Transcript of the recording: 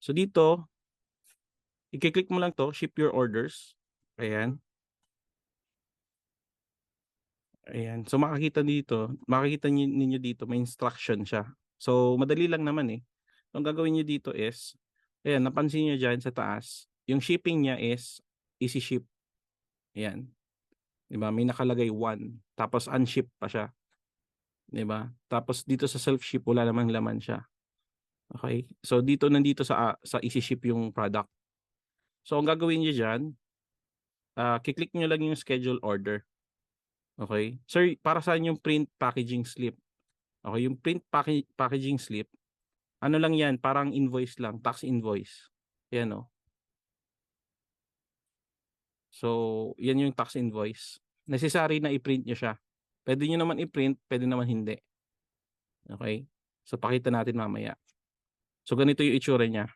So dito, i-click mo lang 'to, ship your orders. Ayan, ayan. So makikita ninyo dito may instruction siya. So madali lang naman, eh. Ang gagawin niyo dito is, ayan napansin niyo diyan sa taas, yung shipping niya is easy ship, ayan. 'Di ba may nakalagay 1 tapos unship pa siya, 'di ba? Tapos dito sa self-ship wala namang laman siya, okey? So nandito sa easy ship yung product. So ang gagawin niyo diyan, ki-click niyo lang yung schedule order, okey? Sir, para saan yung print packaging slip? Okey, yung packaging slip, ano lang 'yan, parang invoice lang, tax invoice. 'Yan, oh. So 'yan yung tax invoice. Necessary na i-print niyo siya. Puwede niyo naman i-print, puwede naman hindi, okey? So pakita natin mamaya. So ganito yung itsura niya.